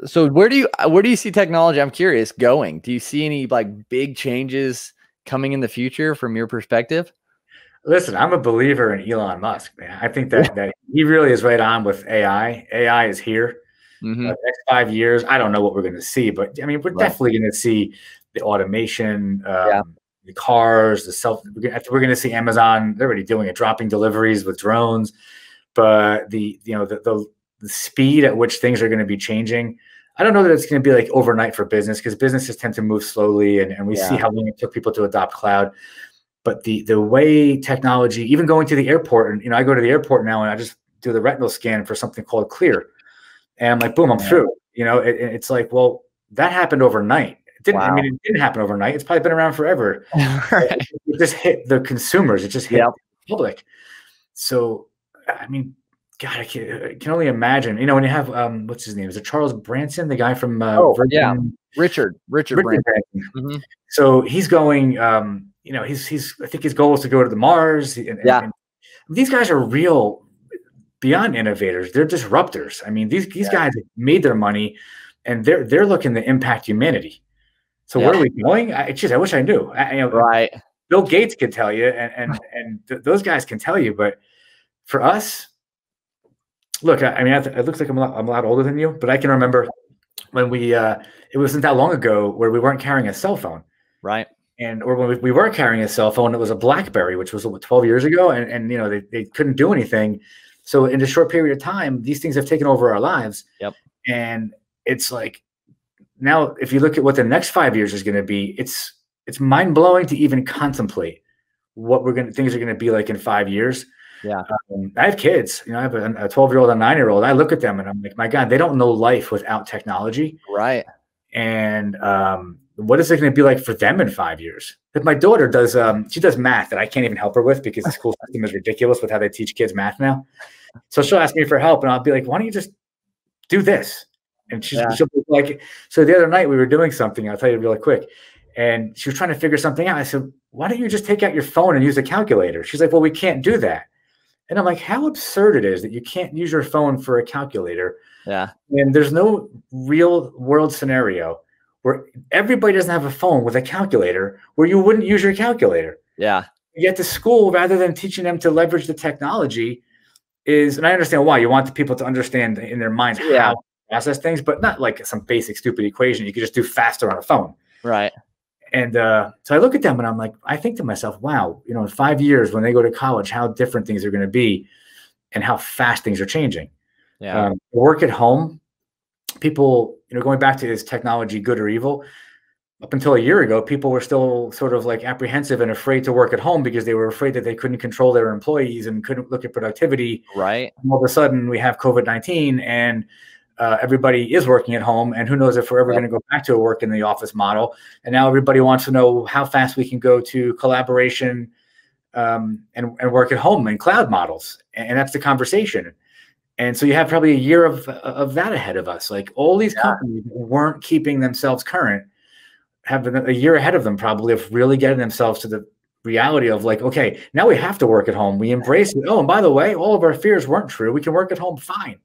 So where do you see technology? I'm curious going. Do you see any like big changes coming in the future from your perspective? Listen, I'm a believer in Elon Musk, man. I think Yeah. that he really is right on with AI. AI is here. Hmm. The next 5 years, I don't know what we're going to see, but I mean, we're Right. definitely going to see the automation, Yeah. the cars, the self. We're going to see Amazon. They're already doing it, dropping deliveries with drones. But the speed at which things are going to be changing, I don't know that it's going to be like overnight for business, because businesses tend to move slowly, and we see Yeah. how long it took people to adopt cloud. But the way technology, even going to the airport, and I go to the airport now and I just do the retinal scan for something called Clear, and I'm like, boom, I'm Yeah. through. It's like, well, that happened overnight. It didn't. I Wow. mean, it didn't happen overnight. It's probably been around forever. Right. It just hit the consumers. It just hit Yep. the public. So, I mean, God, I can only imagine. When you have what's his name? Is it Charles Branson, the guy from Oh, yeah. Virgin? Richard Richard Branson. Branson. Hmm. So he's going. He's. I think his goal is to go to the Mars, Yeah. and these guys are real beyond innovators. They're disruptors. I mean, these Yeah. guys have made their money, and they're looking to impact humanity. So where Yeah. are we going? I wish I knew. Right. Bill Gates could tell you, and those guys can tell you, but for us, look, I mean, it looks like I'm a lot older than you, but I can remember when it wasn't that long ago where we weren't carrying a cell phone. Right. Or when we were carrying a cell phone, it was a BlackBerry, which was 12 years ago, and they couldn't do anything. So in a short period of time, these things have taken over our lives, Yep. and it's like, now if you look at what the next 5 years is going to be, it's mind blowing to even contemplate what things are going to be like in 5 years. Yeah. I have kids. I have a 12-year-old and a 9-year-old. I look at them and I'm like, my God, they don't know life without technology. Right. And what is it going to be like for them in 5 years? If my daughter does, she does math that I can't even help her with, because the school system is ridiculous with how they teach kids math now. So she'll ask me for help, and I'll be like, why don't you just do this? And she'll be like, so the other night we were doing something, I'll tell you really quick, and she was trying to figure something out. I said, why don't you just take out your phone and use a calculator? She's like, well, we can't do that. And I'm like, how absurd it is that you can't use your phone for a calculator. Yeah. And there's no real world scenario where everybody doesn't have a phone with a calculator where you wouldn't use your calculator. Yeah. Yet the school, rather than teaching them to leverage the technology, and I understand why you want the people to understand in their minds how to process things, but not like some basic stupid equation you could just do faster on a phone. Right. And so I look at them and I'm like, I think to myself, wow, in 5 years when they go to college, how different things are going to be and how fast things are changing. Yeah. Work at home, people, going back to, is technology good or evil? Up until a year ago, people were still sort of like apprehensive and afraid to work at home because they were afraid that they couldn't control their employees and couldn't look at productivity. Right. And all of a sudden we have COVID-19 and everybody is working at home, and who knows if we're ever going to go back to a work in the office model. And now everybody wants to know how fast we can go to collaboration and work at home in cloud models. And that's the conversation. And so you have probably a year of that ahead of us. Like all these companies that weren't keeping themselves current have a year ahead of them probably of really getting themselves to the reality of like, okay, now we have to work at home. We embrace it. Oh, and by the way, all of our fears weren't true. We can work at home fine.